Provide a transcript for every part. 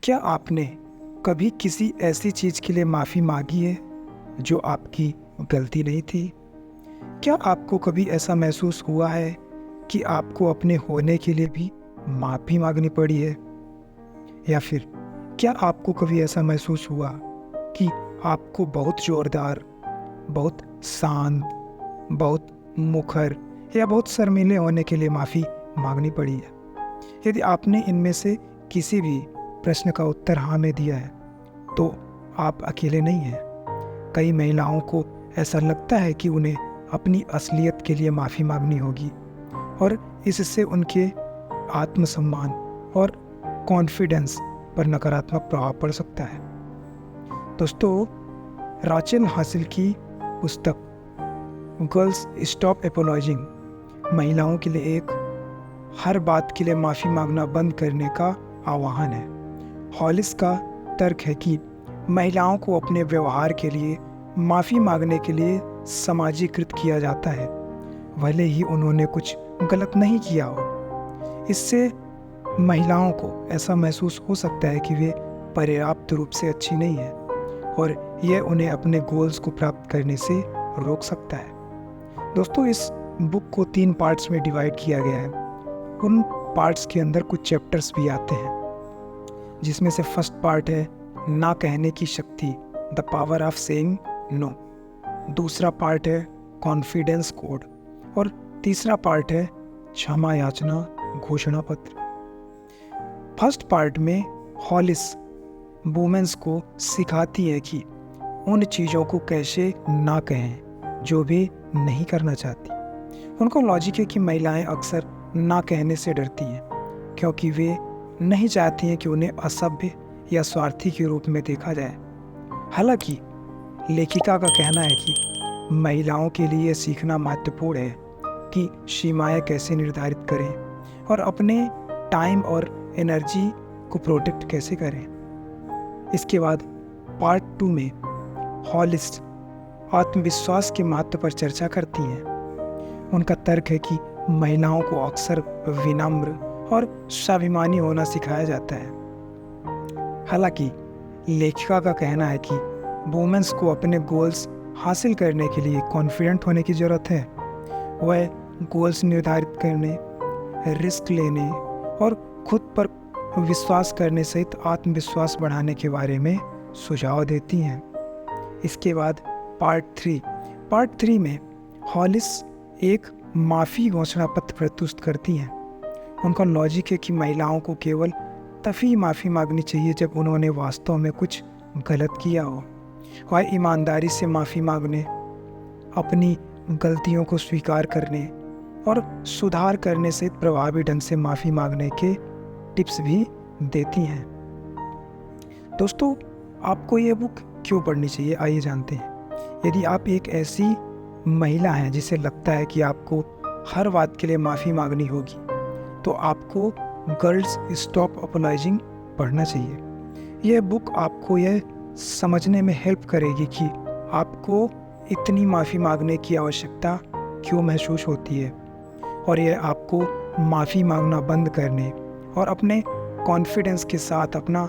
क्या आपने कभी किसी ऐसी चीज़ के लिए माफ़ी मांगी है जो आपकी गलती नहीं थी? क्या आपको कभी ऐसा महसूस हुआ है कि आपको अपने होने के लिए भी माफ़ी मांगनी पड़ी है? या फिर क्या आपको कभी ऐसा महसूस हुआ कि आपको बहुत ज़ोरदार, बहुत शांत, बहुत मुखर या बहुत शर्मीले होने के लिए माफ़ी मांगनी पड़ी है? यदि आपने इनमें से किसी भी प्रश्न का उत्तर हाँ में दिया है, तो आप अकेले नहीं हैं। कई महिलाओं को ऐसा लगता है कि उन्हें अपनी असलियत के लिए माफ़ी मांगनी होगी और इससे उनके आत्मसम्मान और कॉन्फिडेंस पर नकारात्मक प्रभाव पड़ सकता है। दोस्तों, राचेल हासिल की पुस्तक गर्ल्स स्टॉप एपोलॉजिंग महिलाओं के लिए एक हर बात के लिए माफ़ी मांगना बंद करने का आह्वान है। हॉलिस का तर्क है कि महिलाओं को अपने व्यवहार के लिए माफ़ी मांगने के लिए समाजीकृत किया जाता है, भले ही उन्होंने कुछ गलत नहीं किया हो। इससे महिलाओं को ऐसा महसूस हो सकता है कि वे पर्याप्त रूप से अच्छी नहीं हैं और यह उन्हें अपने गोल्स को प्राप्त करने से रोक सकता है। दोस्तों, इस बुक को 3 पार्ट्स में डिवाइड किया गया है। उन पार्ट्स के अंदर कुछ चैप्टर्स भी आते हैं, जिसमें से फर्स्ट पार्ट है ना कहने की शक्ति, the power of saying no. दूसरा पार्ट है कॉन्फिडेंस कोड और तीसरा पार्ट है क्षमा याचना घोषणा पत्र। फर्स्ट पार्ट में हॉलिस वुमेन्स को सिखाती है कि उन चीज़ों को कैसे ना कहें जो वे नहीं करना चाहती। उनका लॉजिक है कि महिलाएं अक्सर ना कहने से डरती हैं क्योंकि वे नहीं चाहती हैं कि उन्हें असभ्य या स्वार्थी के रूप में देखा जाए। हालांकि लेखिका का कहना है कि महिलाओं के लिए सीखना महत्वपूर्ण है कि सीमाएं कैसे निर्धारित करें और अपने टाइम और एनर्जी को प्रोटेक्ट कैसे करें। इसके बाद पार्ट 2 में हॉलिस आत्मविश्वास के महत्व पर चर्चा करती हैं। उनका तर्क है कि महिलाओं को अक्सर विनम्र और स्वाभिमानी होना सिखाया जाता है। हालांकि लेखिका का कहना है कि वुमेन्स को अपने गोल्स हासिल करने के लिए कॉन्फिडेंट होने की ज़रूरत है। वह गोल्स निर्धारित करने, रिस्क लेने और खुद पर विश्वास करने सहित आत्मविश्वास बढ़ाने के बारे में सुझाव देती हैं। इसके बाद पार्ट 3 में हॉलिस एक माफ़ी घोषणा पत्र प्रस्तुत करती हैं। उनका लॉजिक है कि महिलाओं को केवल तभी माफ़ी मांगनी चाहिए जब उन्होंने वास्तव में कुछ गलत किया हो। वह ईमानदारी से माफ़ी मांगने, अपनी गलतियों को स्वीकार करने और सुधार करने से प्रभावी ढंग से माफ़ी मांगने के टिप्स भी देती हैं। दोस्तों, आपको ये बुक क्यों पढ़नी चाहिए, आइए जानते हैं। यदि आप एक ऐसी महिला हैं जिसे लगता है कि आपको हर बात के लिए माफ़ी मांगनी होगी, तो आपको गर्ल्स स्टॉप एपोलॉजिंग पढ़ना चाहिए। यह बुक आपको यह समझने में हेल्प करेगी कि आपको इतनी माफ़ी मांगने की आवश्यकता क्यों महसूस होती है और यह आपको माफ़ी मांगना बंद करने और अपने कॉन्फिडेंस के साथ अपना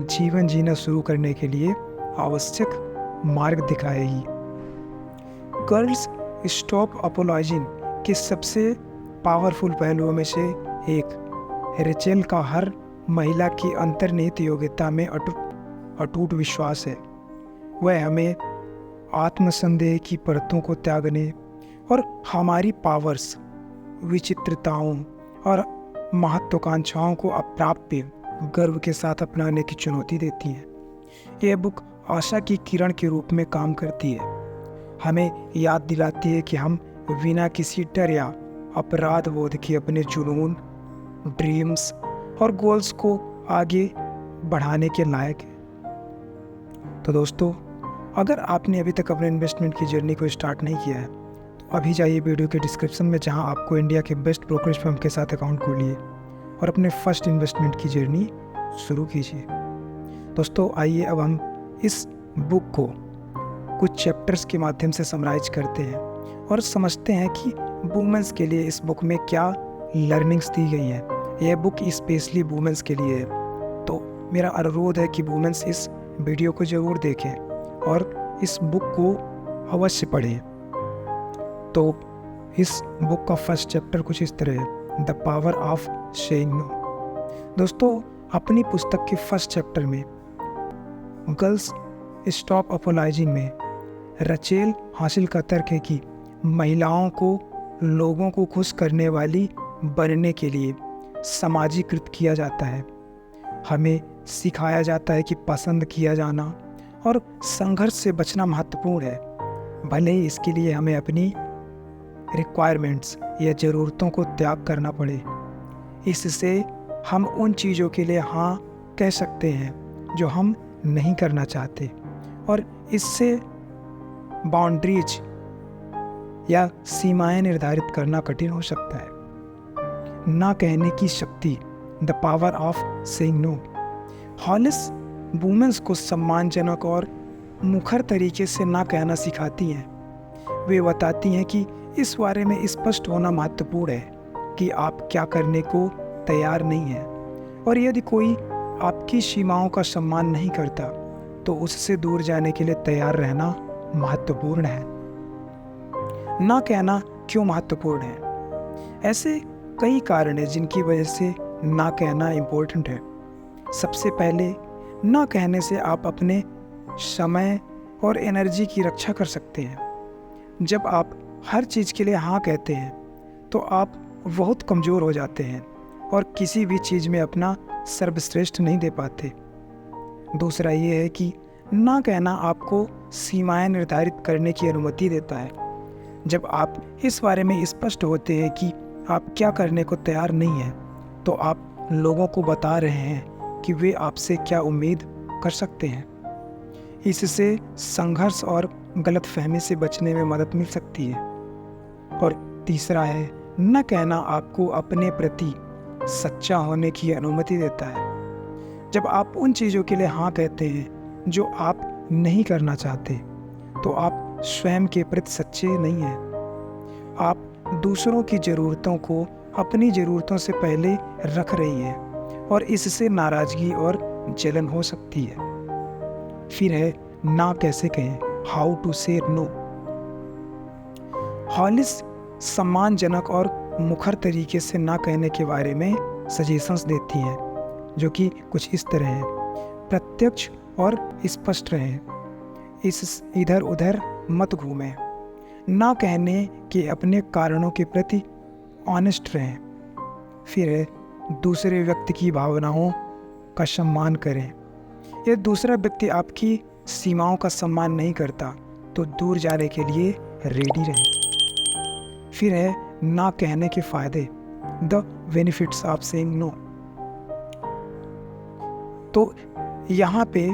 जीवन जीना शुरू करने के लिए आवश्यक मार्ग दिखाएगी। गर्ल्स स्टॉप एपोलॉजिंग के सबसे पावरफुल पहलुओं में से एक रेचेल का हर महिला की अंतर्निहित योग्यता में अटूट विश्वास है। वह हमें आत्मसंदेह की परतों को त्यागने और हमारी पावर्स, विचित्रताओं और महत्वाकांक्षाओं को अप्राप्य गर्व के साथ अपनाने की चुनौती देती है। यह बुक आशा की किरण के रूप में काम करती है, हमें याद दिलाती है कि हम बिना किसी डर या अपराध बोध के अपने जुनून, ड्रीम्स और गोल्स को आगे बढ़ाने के लायक हैं। तो दोस्तों, अगर आपने अभी तक अपने इन्वेस्टमेंट की जर्नी को स्टार्ट नहीं किया है, तो अभी जाइए वीडियो के डिस्क्रिप्शन में, जहां आपको इंडिया के बेस्ट ब्रोकरेज फर्म के साथ अकाउंट खोलिए और अपने फर्स्ट इन्वेस्टमेंट की जर्नी शुरू कीजिए। दोस्तों, आइए अब हम इस बुक को कुछ चैप्टर्स के माध्यम से समराइज करते हैं और समझते हैं कि वुमेन्स के लिए इस बुक में क्या लर्निंग्स दी गई हैं। यह बुक स्पेशली वुमेन्स के लिए है, तो मेरा अनुरोध है कि वुमेन्स इस वीडियो को ज़रूर देखें और इस बुक को अवश्य पढ़ें। तो इस बुक का फर्स्ट चैप्टर कुछ इस तरह है, the power of saying no. दोस्तों, अपनी पुस्तक के फर्स्ट चैप्टर में गर्ल्स स्टॉप अपोलाइजिंग में रचेल हासिल का तर्क है कि महिलाओं को लोगों को खुश करने वाली बनने के लिए समाजीकृत किया जाता है। हमें सिखाया जाता है कि पसंद किया जाना और संघर्ष से बचना महत्वपूर्ण है, भले ही इसके लिए हमें अपनी रिक्वायरमेंट्स या ज़रूरतों को त्याग करना पड़े। इससे हम उन चीज़ों के लिए हाँ कह सकते हैं जो हम नहीं करना चाहते, और इससे बाउंड्रीज या सीमाएं निर्धारित करना कठिन हो सकता है। ना कहने की शक्ति, the power of saying no. Hollis women's को सम्मानजनक और मुखर तरीके से ना कहना सिखाती हैं। वे बताती हैं कि इस बारे में स्पष्ट होना महत्वपूर्ण है कि आप क्या करने को तैयार नहीं हैं, और यदि कोई आपकी सीमाओं का सम्मान नहीं करता तो उससे दूर जाने के लिए तैयार रहना महत्वपूर्ण है। ना कहना क्यों महत्वपूर्ण है? ऐसे कई कारण हैं जिनकी वजह से ना कहना इम्पोर्टेंट है। सबसे पहले, ना कहने से आप अपने समय और एनर्जी की रक्षा कर सकते हैं। जब आप हर चीज़ के लिए हाँ कहते हैं तो आप बहुत कमज़ोर हो जाते हैं और किसी भी चीज़ में अपना सर्वश्रेष्ठ नहीं दे पाते। दूसरा ये है कि ना कहना आपको सीमाएं निर्धारित करने की अनुमति देता है। जब आप इस बारे में स्पष्ट होते हैं कि आप क्या करने को तैयार नहीं हैं, तो आप लोगों को बता रहे हैं कि वे आपसे क्या उम्मीद कर सकते हैं। इससे संघर्ष और गलतफहमी से बचने में मदद मिल सकती है। और तीसरा है, न कहना आपको अपने प्रति सच्चा होने की अनुमति देता है। जब आप उन चीज़ों के लिए हाँ कहते हैं जो आप नहीं करना चाहते, तो आप स्वयं के प्रति सच्चे नहीं हैं। आप दूसरों की ज़रूरतों को अपनी ज़रूरतों से पहले रख रही हैं, और इससे नाराज़गी और जलन हो सकती है। फिर है, ना कैसे कहें, हाउ टू से नो। हॉलिस सम्मानजनक और मुखर तरीके से ना कहने के बारे में सजेशंस देती हैं, जो कि कुछ इस तरह हैं। प्रत्यक्ष और स्पष्ट रहें, इस इधर उधर मत घूमें। ना कहने के अपने कारणों के प्रति ऑनेस्ट रहें। फिर है, दूसरे व्यक्ति की भावनाओं का सम्मान करें। यदि दूसरा व्यक्ति आपकी सीमाओं का सम्मान नहीं करता तो दूर जाने के लिए रेडी रहें। फिर है, ना कहने के फायदे, the benefits of saying no. तो यहाँ पे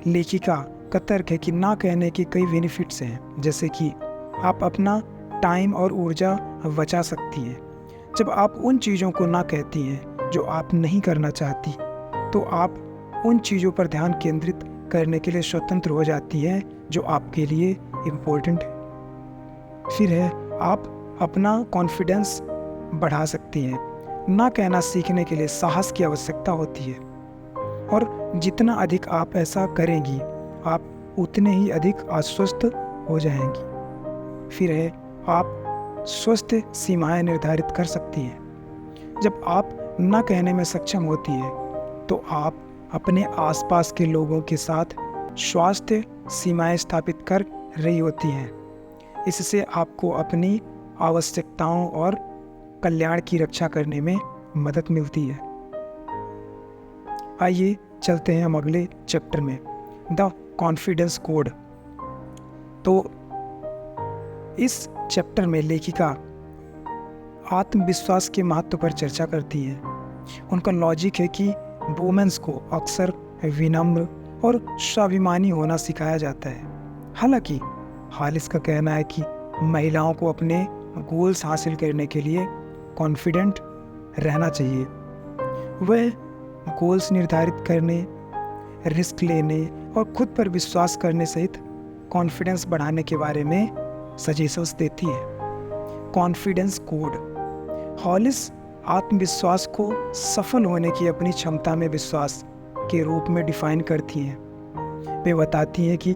लेखिका का तर्क है कि ना कहने के कई बेनिफिट्स हैं, जैसे कि आप अपना टाइम और ऊर्जा बचा सकती हैं। जब आप उन चीज़ों को ना कहती हैं जो आप नहीं करना चाहती, तो आप उन चीज़ों पर ध्यान केंद्रित करने के लिए स्वतंत्र हो जाती हैं जो आपके लिए इम्पोर्टेंट है। फिर है, आप अपना कॉन्फिडेंस बढ़ा सकती हैं। ना कहना सीखने के लिए साहस की आवश्यकता होती है, और जितना अधिक आप ऐसा करेंगी, आप उतने ही अधिक आश्वस्त हो जाएंगी। फिर है, आप स्वस्थ सीमाएं निर्धारित कर सकती हैं। जब आप ना कहने में सक्षम होती हैं, तो आप अपने आसपास के लोगों के साथ स्वास्थ्य सीमाएं स्थापित कर रही होती हैं। इससे आपको अपनी आवश्यकताओं और कल्याण की रक्षा करने में मदद मिलती है। आइए चलते हैं हम अगले चैप्टर में, द कॉन्फिडेंस कोड। तो इस चैप्टर में लेखिका आत्मविश्वास के महत्व पर चर्चा करती है। उनका लॉजिक है कि वुमेन्स को अक्सर विनम्र और स्वाभिमानी होना सिखाया जाता है। हालांकि हॉलिस का कहना है कि महिलाओं को अपने गोल्स हासिल करने के लिए कॉन्फिडेंट रहना चाहिए। वह गोल्स निर्धारित करने, रिस्क लेने और खुद पर विश्वास करने सहित कॉन्फिडेंस बढ़ाने के बारे में सजेशंस देती है। Confidence code. हॉलिस आत्मविश्वास को सफल होने की अपनी क्षमता में विश्वास के रूप में डिफाइन करती हैं। वे बताती हैं कि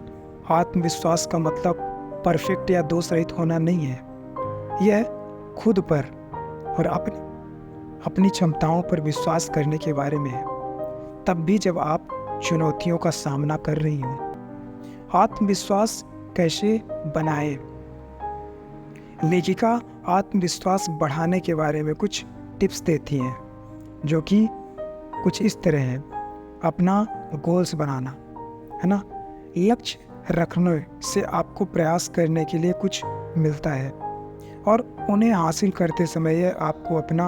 आत्मविश्वास का मतलब परफेक्ट या दोष रहित होना नहीं है। यह खुद पर और अपनी क्षमताओं पर विश्वास करने के बारे में है, तब भी जब आप चुनौतियों का सामना कर रही हो। आत्मविश्वास कैसे बनाएं? लेखिका आत्मविश्वास बढ़ाने के बारे में कुछ टिप्स देती हैं, जो कि कुछ इस तरह है। अपना गोल्स बनाना, है ना। लक्ष्य रखने से आपको प्रयास करने के लिए कुछ मिलता है और उन्हें हासिल करते समय यह आपको अपना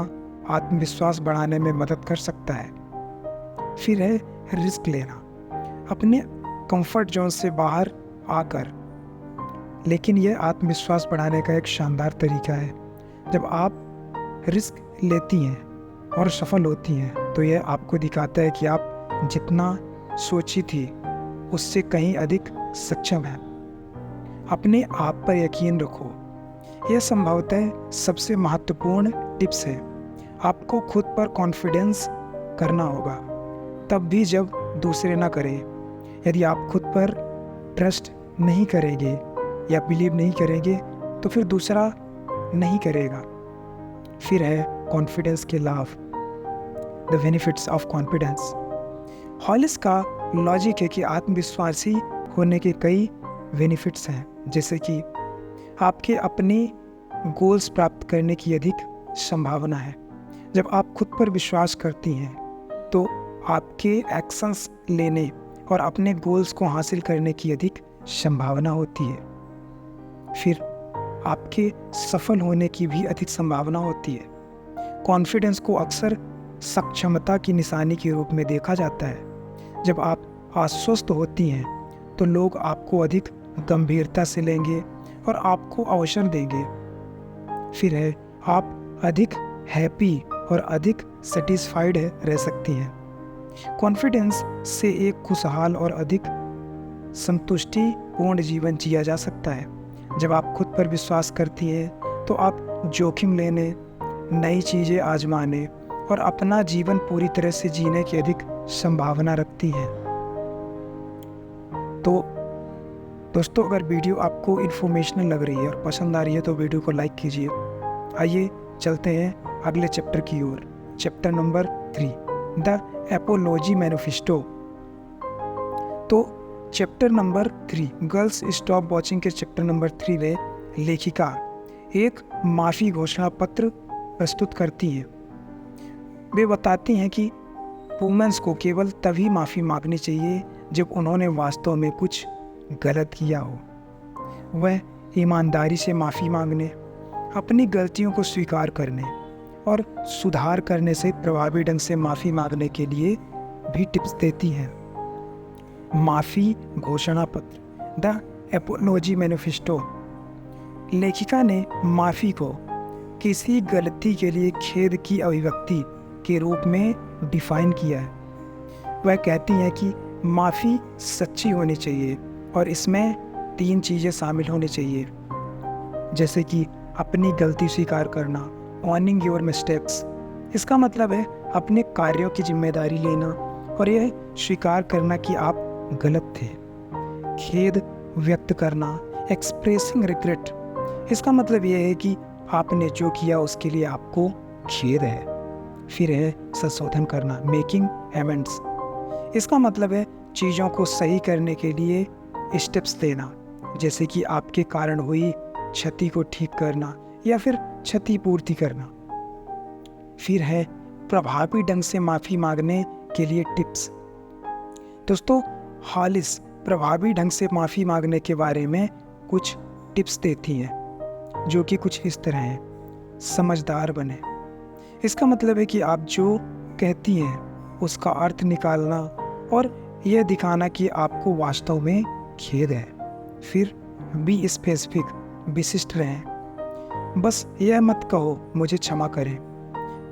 आत्मविश्वास बढ़ाने में मदद कर सकता है। फिर है रिस्क लेना, अपने कंफर्ट जोन से बाहर आकर। लेकिन यह आत्मविश्वास बढ़ाने का एक शानदार तरीका है। जब आप रिस्क लेती हैं और सफल होती हैं तो यह आपको दिखाता है कि आप जितना सोची थी उससे कहीं अधिक सक्षम है। अपने आप पर यकीन रखो, यह संभवतः सबसे महत्वपूर्ण टिप्स है। आपको खुद पर कॉन्फिडेंस करना होगा, तब भी जब दूसरे ना करें। यदि आप खुद पर ट्रस्ट नहीं करेंगे या बिलीव नहीं करेंगे तो फिर दूसरा नहीं करेगा। फिर है कॉन्फिडेंस के लाभ, the benefits of confidence. Hollies का लॉजिक है कि आत्मविश्वासी होने के कई बेनिफिट्स हैं, जैसे कि आपके अपने गोल्स प्राप्त करने की अधिक संभावना है। जब आप खुद पर विश्वास करती हैं तो आपके एक्शंस लेने और अपने गोल्स को हासिल करने की अधिक संभावना होती है। फिर आपके सफल होने की भी अधिक संभावना होती है। कॉन्फिडेंस को अक्सर सक्षमता की निशानी के रूप में देखा जाता है। जब आप आश्वस्त होती हैं तो लोग आपको अधिक गंभीरता से लेंगे और आपको अवसर देंगे। फिर है आप अधिक हैप्पी और अधिक सेटिस्फाइड रह सकती हैं। कॉन्फिडेंस से एक खुशहाल और अधिक संतुष्टिपूर्ण जीवन जिया जा सकता है। जब आप खुद पर विश्वास करती हैं तो आप जोखिम लेने, नई चीज़ें आजमाने और अपना जीवन पूरी तरह से जीने की अधिक संभावना रखती हैं। तो दोस्तों, अगर वीडियो आपको इन्फॉर्मेशनल लग रही है और पसंद आ रही है तो वीडियो को लाइक कीजिए। आइए चलते हैं अगले चैप्टर की ओर। Chapter number 3, the apology manifesto. तो chapter number 3, girls stop watching के चैप्टर नंबर 3 में लेखिका एक माफ़ी घोषणा पत्र प्रस्तुत करती हैं। वे बताती हैं कि वुमेन्स को केवल तभी माफ़ी मांगनी चाहिए जब उन्होंने वास्तव में कुछ गलत किया हो। वह ईमानदारी से माफ़ी मांगने, अपनी गलतियों को स्वीकार करने और सुधार करने से प्रभावी ढंग से माफ़ी मांगने के लिए भी टिप्स देती हैं। माफ़ी घोषणा पत्र, द एपोलॉजी मैनिफेस्टो। लेखिका ने माफ़ी को किसी गलती के लिए खेद की अभिव्यक्ति के रूप में डिफाइन किया है। वह कहती हैं कि माफ़ी सच्ची होनी चाहिए और इसमें 3 चीज़ें शामिल होनी चाहिए, जैसे कि अपनी गलती स्वीकार करना, ऑनिंग योर मिस्टेक्स। इसका मतलब है अपने कार्यों की जिम्मेदारी लेना और यह स्वीकार करना कि आप गलत थे। खेद व्यक्त करना, एक्सप्रेसिंग रिग्रेट। इसका मतलब यह है कि आपने जो किया उसके लिए आपको खेद है। फिर है संशोधन करना, मेकिंग एमेंड्स। इसका मतलब है चीज़ों को सही करने के लिए स्टेप्स लेना, जैसे कि आपके कारण हुई क्षति को ठीक करना या फिर क्षतिपूर्ति करना। फिर है प्रभावी ढंग से माफ़ी मांगने के लिए टिप्स। दोस्तों, हॉलिस प्रभावी ढंग से माफ़ी मांगने के बारे में कुछ टिप्स देती हैं, जो कि कुछ इस तरह हैं। समझदार बने। इसका मतलब है कि आप जो कहती हैं उसका अर्थ निकालना और यह दिखाना कि आपको वास्तव में खेद है। फिर बी स्पेसिफिक, विशिष्ट रहें। बस यह मत कहो मुझे क्षमा करें।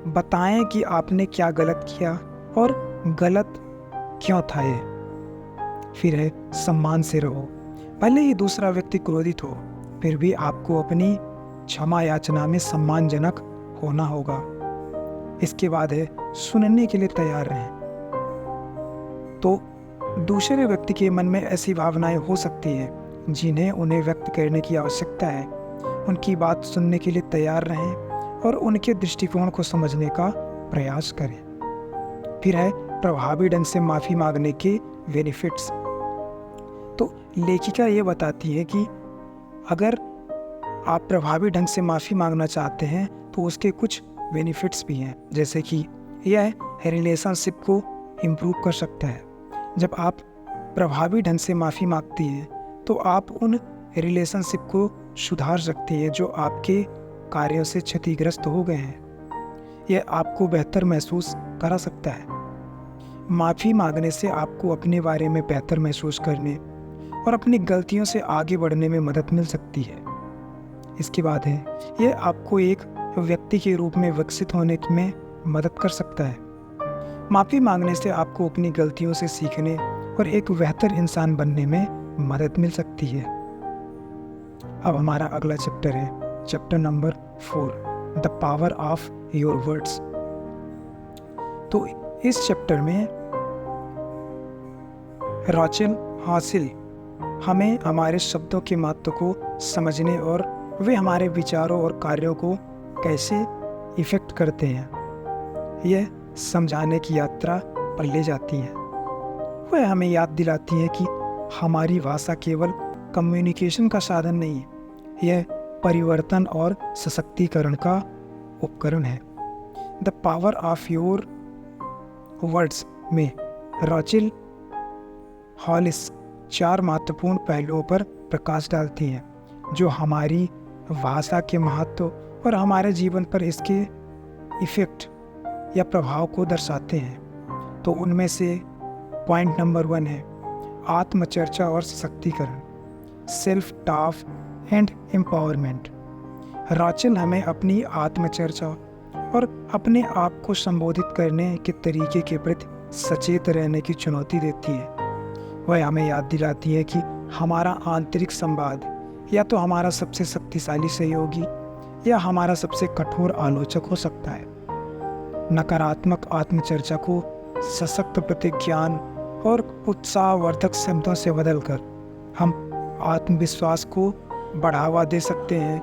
बताएं कि आपने क्या गलत किया और गलत क्यों था ये। फिर है सम्मान से रहो। भले ही दूसरा व्यक्ति क्रोधित हो, फिर भी आपको अपनी क्षमा याचना में सम्मानजनक होना होगा। इसके बाद है सुनने के लिए तैयार रहें। तो दूसरे व्यक्ति के मन में ऐसी भावनाएं हो सकती हैं जिन्हें उन्हें व्यक्त करने की आवश्यकता है। उनकी बात सुनने के लिए तैयार रहें और उनके दृष्टिकोण को समझने का प्रयास करें। फिर है प्रभावी ढंग से माफ़ी मांगने के बेनिफिट्स। तो लेखिका ये बताती है कि अगर आप प्रभावी ढंग से माफ़ी मांगना चाहते हैं तो उसके कुछ बेनिफिट्स भी हैं, जैसे कि यह रिलेशनशिप को इम्प्रूव कर सकता है। जब आप प्रभावी ढंग से माफ़ी मांगती हैं तो आप उन रिलेशनशिप को सुधार सकती हैं जो आपके कार्यों से क्षतिग्रस्त हो गए हैं। यह आपको बेहतर महसूस करा सकता है। माफ़ी मांगने से आपको अपने बारे में बेहतर महसूस करने और अपनी गलतियों से आगे बढ़ने में मदद मिल सकती है। इसके बाद है यह आपको एक व्यक्ति के रूप में विकसित होने में मदद कर सकता है। माफ़ी मांगने से आपको अपनी गलतियों से सीखने और एक बेहतर इंसान बनने में मदद मिल सकती है। अब हमारा अगला चैप्टर है chapter number 4, the power of your words. तो इस चैप्टर में रॉचेल हासिल हमें हमारे शब्दों के महत्व को समझने और वे हमारे विचारों और कार्यों को कैसे इफेक्ट करते हैं यह समझाने की यात्रा पर ले जाती हैं। वह हमें याद दिलाती है कि हमारी भाषा केवल कम्युनिकेशन का साधन नहीं है, यह परिवर्तन और सशक्तिकरण का उपकरण है। The power of your words में रॉचेल हॉलिस 4 महत्वपूर्ण पहलुओं पर प्रकाश डालती हैं जो हमारी भाषा के महत्व और हमारे जीवन पर इसके इफेक्ट या प्रभाव को दर्शाते हैं। तो उनमें से पॉइंट नंबर 1 है आत्मचर्चा और सशक्तिकरण, सेल्फ टॉक एंड एम्पावरमेंट। रॉचेल हमें अपनी आत्मचर्चा और अपने आप को संबोधित करने के तरीके के प्रति सचेत रहने की चुनौती देती है। वह हमें याद दिलाती है कि हमारा आंतरिक संवाद या तो हमारा सबसे शक्तिशाली सहयोगी या हमारा सबसे कठोर आलोचक हो सकता है। नकारात्मक आत्मचर्चा को सशक्त प्रतिज्ञान और उत्साहवर्धक शब्दों से बदलकर हम आत्मविश्वास को बढ़ावा दे सकते हैं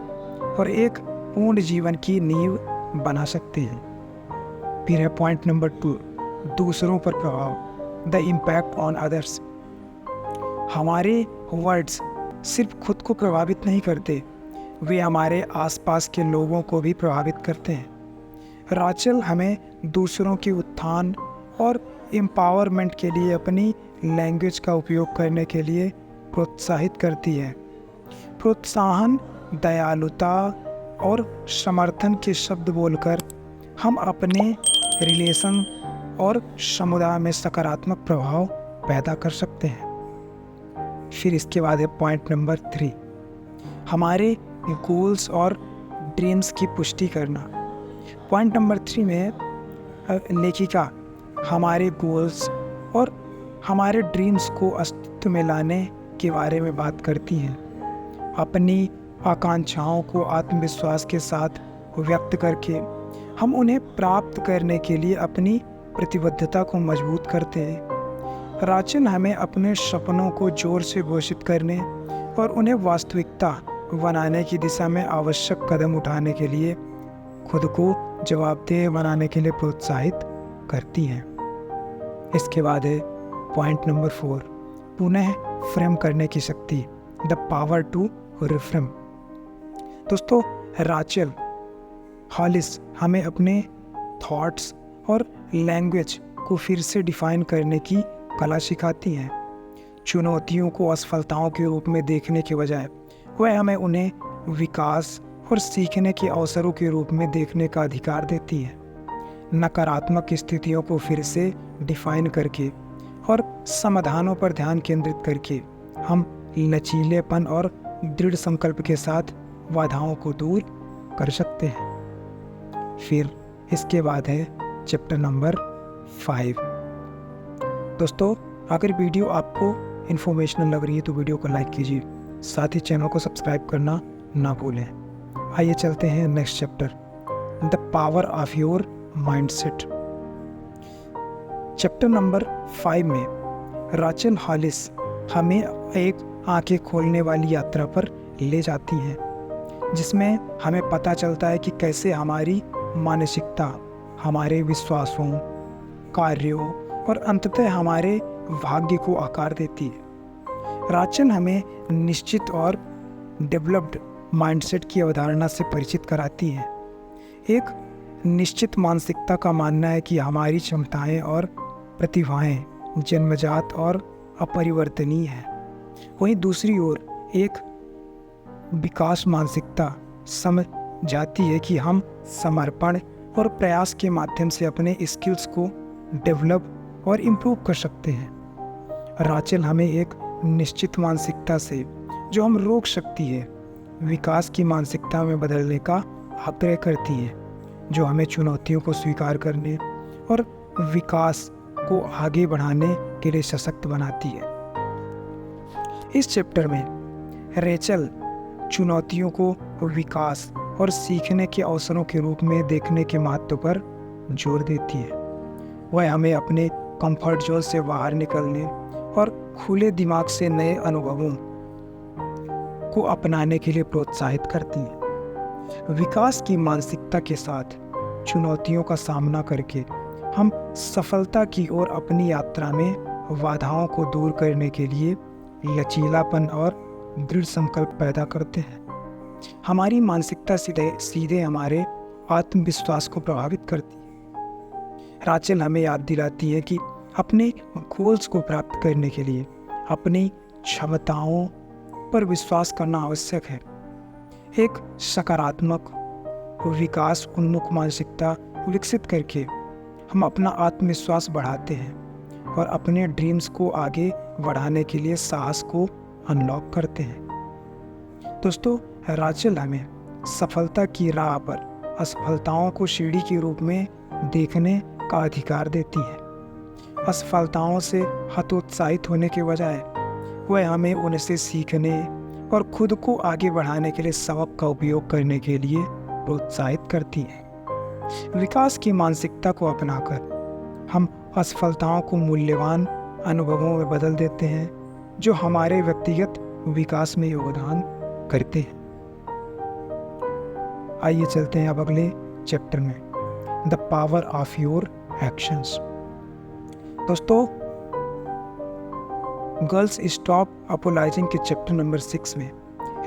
और एक पूर्ण जीवन की नींव बना सकते हैं। फिर है पॉइंट नंबर 2, दूसरों पर प्रभाव, द इम्पैक्ट ऑन अदर्स। हमारे वर्ड्स सिर्फ खुद को प्रभावित नहीं करते, वे हमारे आसपास के लोगों को भी प्रभावित करते हैं। रॉचेल हमें दूसरों के उत्थान और एम्पावरमेंट के लिए अपनी लैंग्वेज का उपयोग करने के लिए प्रोत्साहित करती है। प्रोत्साहन, दयालुता और समर्थन के शब्द बोलकर हम अपने रिलेशन और समुदाय में सकारात्मक प्रभाव पैदा कर सकते हैं। फिर इसके बाद है पॉइंट नंबर 3, हमारे गोल्स और ड्रीम्स की पुष्टि करना। पॉइंट नंबर 3 में लेखिका हमारे गोल्स और हमारे ड्रीम्स को अस्तित्व में लाने के बारे में बात करती हैं। अपनी आकांक्षाओं को आत्मविश्वास के साथ व्यक्त करके हम उन्हें प्राप्त करने के लिए अपनी प्रतिबद्धता को मजबूत करते हैं। रॉचेल हमें अपने सपनों को जोर से घोषित करने और उन्हें वास्तविकता बनाने की दिशा में आवश्यक कदम उठाने के लिए खुद को जवाबदेह बनाने के लिए प्रोत्साहित करती हैं। इसके बाद है पॉइंट नंबर 4, पुनः फ्रेम करने की शक्ति, द पावर टू रिफ्रेम। दोस्तों, रॉचेल हॉलिस हमें अपने थॉट्स और लैंग्वेज को फिर से डिफाइन करने की कला सिखाती हैं। चुनौतियों को असफलताओं के रूप में देखने के बजाय वह हमें उन्हें विकास और सीखने के अवसरों के रूप में देखने का अधिकार देती है। नकारात्मक स्थितियों को फिर से डिफाइन करके और समाधानों पर ध्यान केंद्रित करके हम लचीलेपन और दृढ़ संकल्प के साथ बाधाओं को दूर कर सकते हैं। फिर इसके बाद है चैप्टर नंबर 5। दोस्तों, अगर वीडियो आपको इन्फॉर्मेशनल लग रही है तो वीडियो को लाइक कीजिए, साथ ही चैनल को सब्सक्राइब करना ना भूलें। आइए चलते हैं next chapter, the power of your mindset. Chapter number 5 में राचेल हॉलिस हमें एक आंखें खोलने वाली यात्रा पर ले जाती हैं, जिसमें हमें पता चलता है कि कैसे हमारी मानसिकता हमारे विश्वासों, कार्यों और अंततः हमारे भाग्य को आकार देती है। राचेल हमें निश्चित और डेवलप्ड माइंडसेट की अवधारणा से परिचित कराती है। एक निश्चित मानसिकता का मानना है कि हमारी क्षमताएं और प्रतिभाएं जन्मजात और अपरिवर्तनीय हैं। वहीं दूसरी ओर एक विकास मानसिकता समझ जाती है कि हम समर्पण और प्रयास के माध्यम से अपने स्किल्स को डेवलप और इम्प्रूव कर सकते हैं। राचेल हमें एक निश्चित मानसिकता से, जो हम रोक सकती है, विकास की मानसिकता में बदलने का आग्रह करती है, जो हमें चुनौतियों को स्वीकार करने और विकास को आगे बढ़ाने के लिए सशक्त बनाती है। इस चैप्टर में रेचल चुनौतियों को विकास और सीखने के अवसरों के रूप में देखने के महत्व पर जोर देती है। वह हमें अपने कंफर्ट जोन से बाहर निकलने और खुले दिमाग से नए अनुभवों को अपनाने के लिए प्रोत्साहित करती है। विकास की मानसिकता के साथ चुनौतियों का सामना करके हम सफलता की ओर अपनी यात्रा में बाधाओं को दूर करने के लिए लचीलापन और दृढ़ संकल्प पैदा करते हैं। हमारी मानसिकता सीधे हमारे आत्मविश्वास को प्रभावित करती है। राचेल हमें याद दिलाती है कि अपने गोल्स को प्राप्त करने के लिए अपनी क्षमताओं पर विश्वास करना आवश्यक है। एक सकारात्मक विकास उन्मुख मानसिकता विकसित करके हम अपना आत्मविश्वास बढ़ाते हैं और अपने ड्रीम्स को आगे बढ़ाने के लिए साहस को अनलॉक करते हैं। दोस्तों, राचेल हमें सफलता की राह पर असफलताओं को सीढ़ी के रूप में देखने का अधिकार देती है। असफलताओं से हतोत्साहित होने के बजाय वह हमें उनसे सीखने और खुद को आगे बढ़ाने के लिए सबक का उपयोग करने के लिए प्रोत्साहित करती है। विकास की मानसिकता को अपनाकर हम असफलताओं को मूल्यवान अनुभवों में बदल देते हैं, जो हमारे व्यक्तिगत विकास में योगदान करते हैं। आइए चलते हैं अब अगले चैप्टर में, the power of your actions. दोस्तों, गर्ल्स स्टॉप अपोलाइजिंग के चैप्टर नंबर 6 में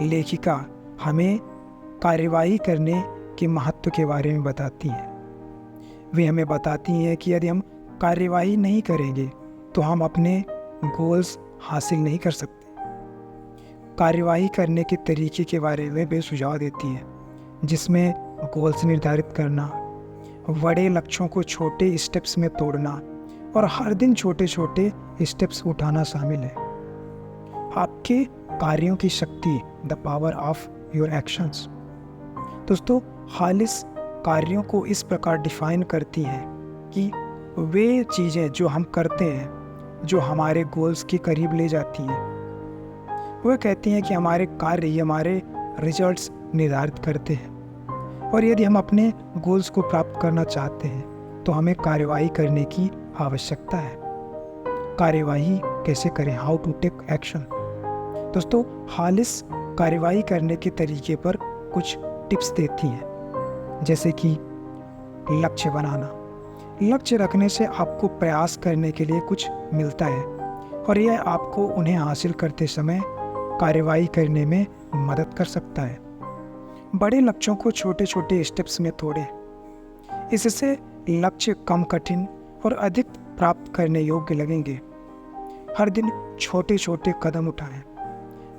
लेखिका हमें कार्यवाही करने के महत्व के बारे में बताती हैं। वे हमें बताती हैं कि यदि हम कार्यवाही नहीं करेंगे तो हम अपने गोल्स हासिल नहीं कर सकते। कार्यवाही करने के तरीके के बारे में वे सुझाव देती हैं, जिसमें गोल्स निर्धारित करना, बड़े लक्ष्यों को छोटे स्टेप्स में तोड़ना और हर दिन छोटे छोटे स्टेप्स उठाना शामिल है। आपके कार्यों की शक्ति, the power of your actions. दोस्तों, हॉलिस कार्यों को इस प्रकार डिफाइन करती हैं कि वे चीज़ें जो हम करते हैं जो हमारे गोल्स के करीब ले जाती हैं। वह कहती हैं कि हमारे कार्य ही हमारे रिजल्ट्स निर्धारित करते हैं, और यदि हम अपने गोल्स को प्राप्त करना चाहते हैं तो हमें कार्यवाही करने की आवश्यकता है। कार्यवाही कैसे करें, हाउ टू टेक एक्शन। दोस्तों, हॉलिस कार्यवाही करने के तरीके पर कुछ टिप्स देती हैं, जैसे कि लक्ष्य बनाना। लक्ष्य रखने से आपको प्रयास करने के लिए कुछ मिलता है और यह आपको उन्हें हासिल करते समय कार्यवाही करने में मदद कर सकता है। बड़े लक्ष्यों को छोटे छोटे स्टेप्स में तोड़ें। इससे लक्ष्य कम कठिन और अधिक प्राप्त करने योग्य लगेंगे। हर दिन छोटे छोटे कदम उठाएं।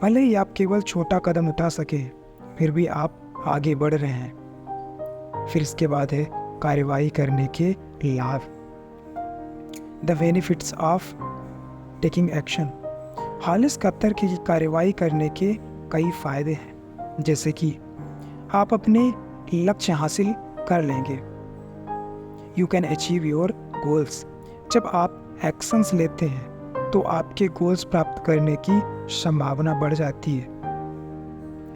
भले ही आप केवल छोटा कदम उठा सके, फिर भी आप आगे बढ़ रहे हैं। फिर इसके बाद है कार्यवाही करने के लाभ, the benefits of taking action. Hollies का तर्क है कि कार्यवाही करने के कई फायदे हैं, जैसे कि आप अपने लक्ष्य हासिल कर लेंगे। You can achieve your goals. जब आप एक्शंस लेते हैं तो आपके गोल्स प्राप्त करने की संभावना बढ़ जाती है।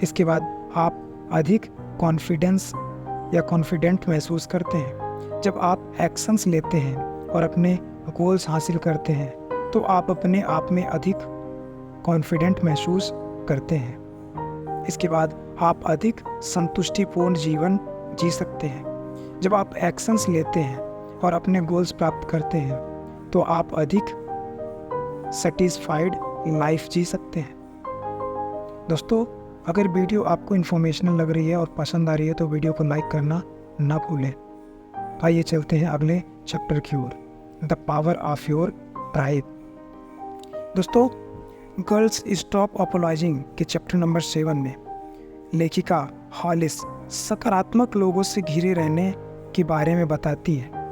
इसके बाद आप अधिक कॉन्फिडेंट महसूस करते हैं। जब आप एक्शंस लेते हैं और अपने गोल्स हासिल करते हैं तो आप अपने आप में अधिक कॉन्फिडेंट महसूस करते हैं। इसके बाद आप अधिक संतुष्टिपूर्ण जीवन जी सकते हैं। जब आप एक्शंस लेते हैं और अपने गोल्स प्राप्त करते हैं तो आप अधिक सेटिस्फाइड लाइफ जी सकते हैं। दोस्तों, अगर वीडियो आपको इन्फॉर्मेशनल लग रही है और पसंद आ रही है तो वीडियो को लाइक करना ना भूलें। आइए चलते हैं अगले चैप्टर की ओर, the power of your tribe. दोस्तों, गर्ल्स स्टॉप अपोलाइजिंग के चैप्टर नंबर 7 में लेखिका हॉलिस सकारात्मक लोगों से घिरे रहने के बारे में बताती है।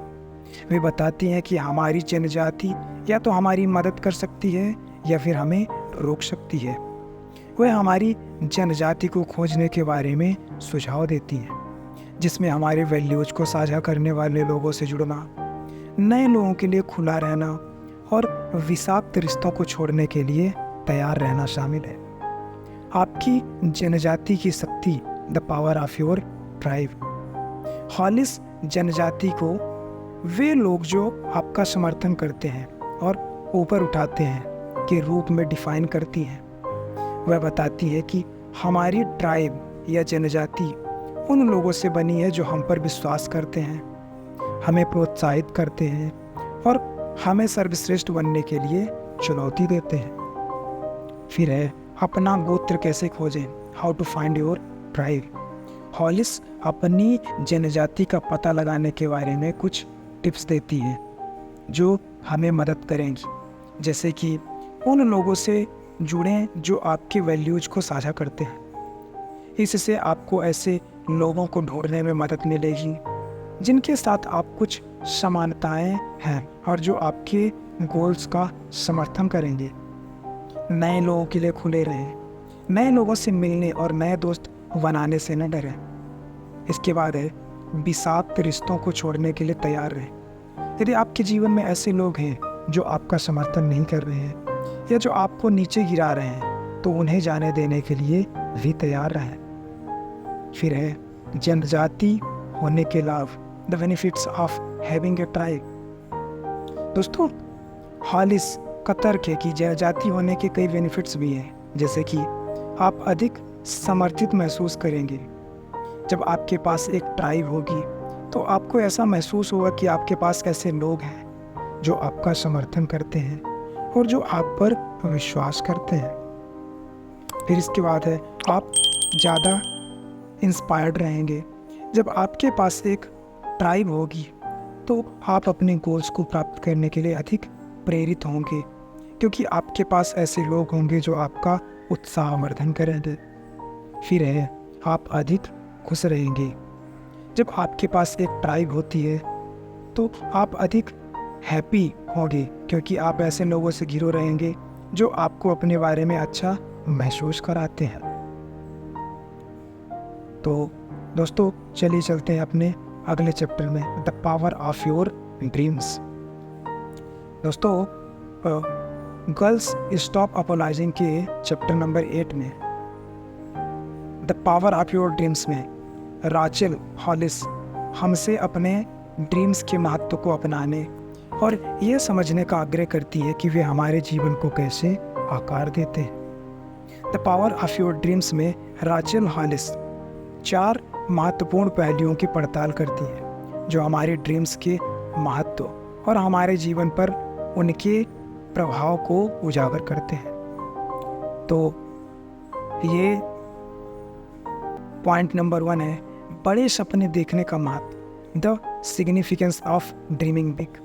वे बताती हैं कि हमारी जनजाति या तो हमारी मदद कर सकती है या फिर हमें रोक सकती है। वह हमारी जनजाति को खोजने के बारे में सुझाव देती हैं, जिसमें हमारे वैल्यूज को साझा करने वाले लोगों से जुड़ना, नए लोगों के लिए खुला रहना और विषाक्त रिश्तों को छोड़ने के लिए तैयार रहना शामिल है। आपकी जनजाति की शक्ति, the power of your tribe. Hollies जनजाति को वे लोग जो आपका समर्थन करते हैं और ऊपर उठाते हैं के रूप में डिफाइन करती हैं। वह बताती है कि हमारी ट्राइब या जनजाति उन लोगों से बनी है जो हम पर विश्वास करते हैं, हमें प्रोत्साहित करते हैं और हमें सर्वश्रेष्ठ बनने के लिए चुनौती देते हैं। फिर है अपना गोत्र कैसे खोजें, how to find your tribe. Hollis अपनी जनजाति का पता लगाने के बारे में कुछ टिप्स देती है जो हमें मदद करेंगी, जैसे कि उन लोगों से जुड़ें जो आपके वैल्यूज को साझा करते हैं। इससे आपको ऐसे लोगों को ढूंढने में मदद मिलेगी जिनके साथ आप कुछ समानताएं हैं और जो आपके गोल्स का समर्थन करेंगे। नए लोगों के लिए खुले रहें, नए लोगों से मिलने और नए दोस्त बनाने से न डरें। इसके बाद है विषाक्त रिश्तों को छोड़ने के लिए तैयार रहें। यदि आपके जीवन में ऐसे लोग हैं जो आपका समर्थन नहीं कर रहे हैं या जो आपको नीचे गिरा रहे हैं तो उन्हें जाने देने के लिए भी तैयार रहें। फिर है जनजाति होने के लाभ, the benefits of having a tribe. दोस्तों, हॉलिस का तर्क है कि जनजाति होने के कई बेनिफिट्स भी हैं, जैसे कि आप अधिक समर्थित महसूस करेंगे। जब आपके पास एक ट्राइब होगी तो आपको ऐसा महसूस होगा कि आपके पास ऐसे लोग हैं जो आपका समर्थन करते हैं और जो आप पर विश्वास करते हैं। फिर इसके बाद है आप ज़्यादा इंस्पायर्ड रहेंगे। जब आपके पास एक ट्राइब होगी तो आप अपने गोल्स को प्राप्त करने के लिए अधिक प्रेरित होंगे, क्योंकि आपके पास ऐसे लोग होंगे जो आपका उत्साहवर्धन करेंगे। फिर है आप अधिक खुश रहेंगे। जब आपके पास एक ट्राइब होती है तो आप अधिक हैप्पी होंगे, क्योंकि आप ऐसे लोगों से घिरे रहेंगे जो आपको अपने बारे में अच्छा महसूस कराते हैं। तो दोस्तों, चलिए चलते हैं अपने अगले चैप्टर में, the power of your dreams. दोस्तों, गर्ल्स स्टॉप अपोलाइजिंग के चैप्टर नंबर 8 में the power of your dreams में राचेल हॉलिस हमसे अपने ड्रीम्स के महत्व को अपनाने और ये समझने का आग्रह करती है कि वे हमारे जीवन को कैसे आकार देते हैं। The power of your dreams में राचेल हॉलिस 4 महत्वपूर्ण पहलुओं की पड़ताल करती है जो हमारे ड्रीम्स के महत्व और हमारे जीवन पर उनके प्रभाव को उजागर करते हैं। तो ये पॉइंट नंबर 1 है, बड़े सपने देखने का महत्व, the significance of dreaming big.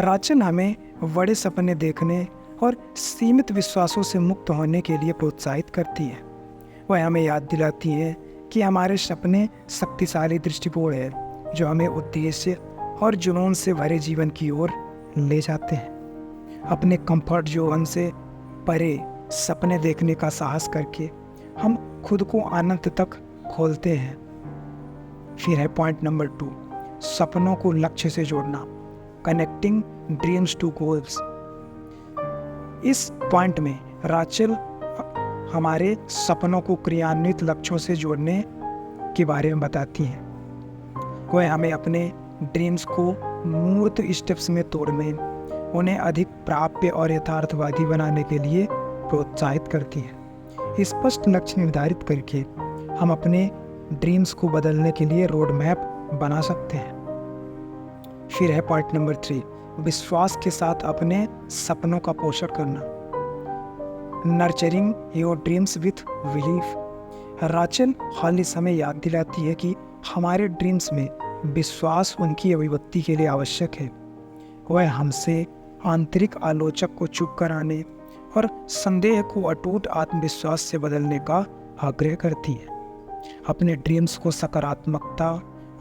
Rachel हमें बड़े सपने देखने और सीमित विश्वासों से मुक्त होने के लिए प्रोत्साहित करती है। वह हमें याद दिलाती है कि हमारे सपने शक्तिशाली दृष्टिकोण है जो हमें उद्देश्य और जुनून से भरे जीवन की ओर ले जाते हैं। अपने कंफर्ट जोन से परे सपने देखने का साहस करके हम खुद को अनंत तक खोलते हैं। फिर है पॉइंट नंबर 2, सपनों को लक्ष्य से जोड़ना, कनेक्टिंग ड्रीम्स टू गोल्स। इस पॉइंट में राचेल हमारे सपनों को क्रियान्वित लक्ष्यों से जोड़ने के बारे में बताती हैं। वह हमें अपने ड्रीम्स को मूर्त स्टेप्स में तोड़ने उन्हें अधिक प्राप्य और यथार्थवादी बनाने के लिए प्रोत्साहित करती है। स्पष्ट लक्ष्य निर्धारित करके हम अपने ड्रीम्स को बदलने के लिए रोड मैप बना सकते हैं। फिर है पॉइंट नंबर 3, विश्वास के साथ अपने सपनों का पोषण करना। Nurturing your dreams with belief. Rachel Hollis हमें याद दिलाती है कि हमारे ड्रीम्स में विश्वास उनकी अभिव्यक्ति के लिए आवश्यक है। वह हमसे आंतरिक आलोचक को चुप कराने और संदेह को अटूट आत्मविश्वास से बदलने का आग्रह करती है। अपने ड्रीम्स को सकारात्मकता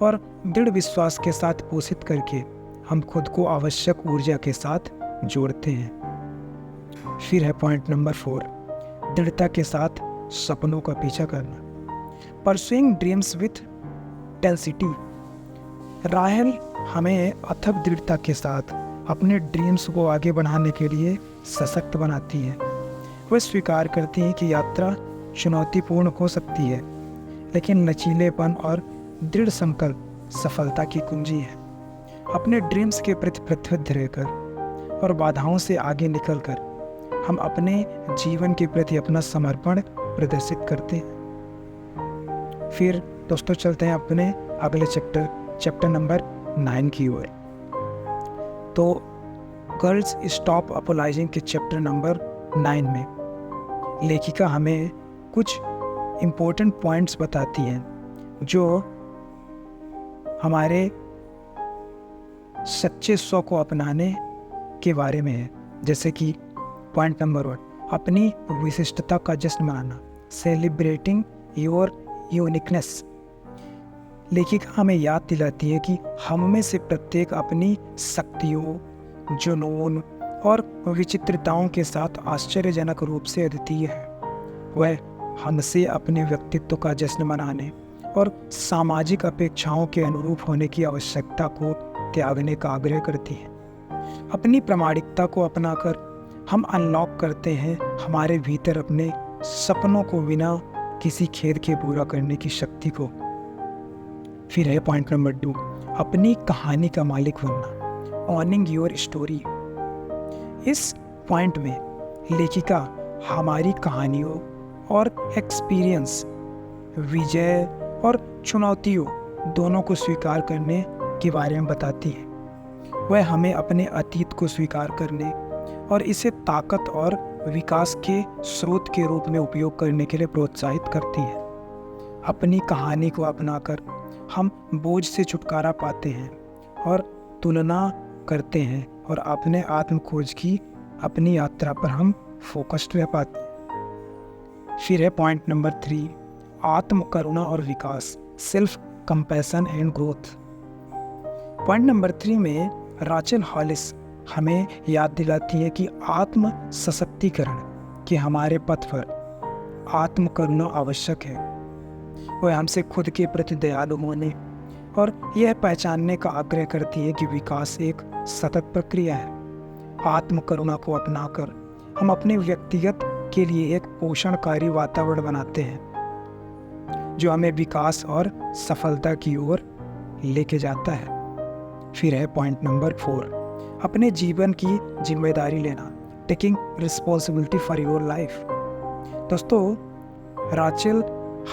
और दृढ़ विश्वास के साथ पोषित करके हम खुद को आवश्यक ऊर्जा के साथ जोड़ते हैं। फिर है पॉइंट नंबर 4, दृढ़ता के साथ सपनों का पीछा करना। Pursuing dreams with tenacity. राहेल हमें अथक दृढ़ता के साथ अपने ड्रीम्स को आगे बढ़ाने के लिए सशक्त बनाती है। वह स्वीकार करती है कि यात्रा चुनौतीपूर्ण हो सकती है, लेकिन लचीलेपन और दृढ़ संकल्प सफलता की कुंजी है। अपने ड्रीम्स के प्रति प्रतिबद्ध रहकर और बाधाओं से आगे निकलकर हम अपने जीवन के प्रति अपना समर्पण प्रदर्शित करते हैं। फिर दोस्तों चलते हैं अपने अगले चैप्टर नंबर 9 की ओर। तो गर्ल्स स्टॉप अपोलाइजिंग के चैप्टर नंबर 9 में लेखिका हमें कुछ इम्पोर्टेंट पॉइंट्स बताती हैं जो हमारे सच्चे स्व को अपनाने के बारे में है। जैसे कि पॉइंट नंबर 1, अपनी विशिष्टता का जश्न मनाना, सेलिब्रेटिंग योर यूनिकनेस। लेखिका हमें याद दिलाती है कि हम में से प्रत्येक अपनी शक्तियों, जुनून और विचित्रताओं के साथ आश्चर्यजनक रूप से अद्वितीय है। वह हमसे अपने व्यक्तित्व का जश्न मनाने और सामाजिक अपेक्षाओं के अनुरूप होने की आवश्यकता को त्यागने का आग्रह करती है। अपनी प्रामाणिकता को अपनाकर हम अनलॉक करते हैं हमारे भीतर अपने सपनों को बिना किसी खेद के पूरा करने की शक्ति को। फिर है पॉइंट नंबर 2, अपनी कहानी का मालिक बनना, ऑनिंग योर स्टोरी। इस पॉइंट में लेखिका हमारी कहानियों और एक्सपीरियंस, विजय और चुनौतियों दोनों को स्वीकार करने के बारे में बताती है। वह हमें अपने अतीत को स्वीकार करने और इसे ताकत और विकास के स्रोत के रूप में उपयोग करने के लिए प्रोत्साहित करती है। अपनी कहानी को अपनाकर हम बोझ से छुटकारा पाते हैं और तुलना करते हैं और अपने आत्म खोज की अपनी यात्रा पर हम फोकस्ड रह पाते हैं। फिर है पॉइंट नंबर 3, आत्म करुणा और विकास, self compassion and growth. Point number 3 में राचेल हॉलिस हमें याद दिलाती है कि आत्म सशक्तिकरण के हमारे पथ पर आत्म करुणा आवश्यक है। वह हमसे खुद के प्रति दयालु होने और यह पहचानने का आग्रह करती है कि विकास एक सतत प्रक्रिया है। आत्म करुणा को अपनाकर हम अपने व्यक्तिगत के लिए एक पोषणकारी वातावरण बनाते हैं जो हमें विकास और सफलता की ओर लेके जाता है। फिर है पॉइंट नंबर 4, अपने जीवन की जिम्मेदारी लेना, taking responsibility for your life. दोस्तों राचेल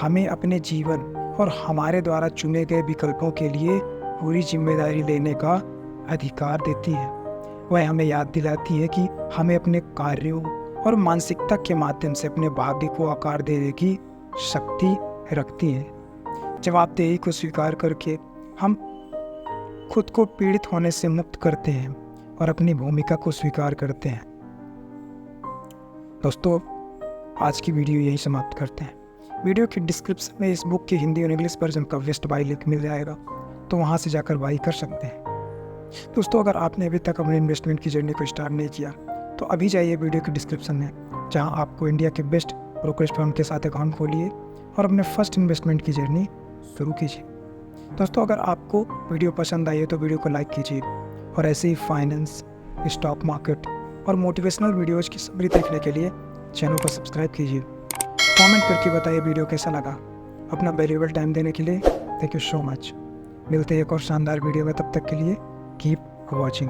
हमें अपने जीवन और हमारे द्वारा चुने गए विकल्पों के लिए पूरी जिम्मेदारी लेने का अधिकार देती है। वह हमें याद दिलाती है कि हमें अपने कार्यों और मानसिकता के माध्यम से अपने भाग्य को आकार देने की शक्ति रखती है। जवाबदेही को स्वीकार करके हम खुद को पीड़ित होने से मुक्त करते हैं और अपनी भूमिका को स्वीकार करते हैं। दोस्तों आज की वीडियो यही समाप्त करते हैं। वीडियो के डिस्क्रिप्शन में इस बुक के हिंदी और इंग्लिश वर्जन का बेस्ट बाय लिंक मिल जाएगा, तो वहाँ से जाकर बाई कर सकते हैं। दोस्तों अगर आपने अभी तक अपने इन्वेस्टमेंट की जर्नी को स्टार्ट नहीं किया तो अभी जाइए वीडियो के डिस्क्रिप्शन में, जहाँ आपको इंडिया के बेस्ट ब्रोकरेज फर्म के साथ अकाउंट खोलिए और अपने फर्स्ट इन्वेस्टमेंट की जर्नी शुरू कीजिए। दोस्तों अगर आपको वीडियो पसंद आई है तो वीडियो को लाइक कीजिए और ऐसे ही फाइनेंस, स्टॉक मार्केट और मोटिवेशनल वीडियोज़ की समरी देखने के लिए चैनल को सब्सक्राइब कीजिए। कमेंट करके बताइए वीडियो कैसा लगा। अपना वैल्यूएबल टाइम देने के लिए थैंक यू सो मच। मिलते हैं एक और शानदार वीडियो में, तब तक के लिए कीप वॉचिंग।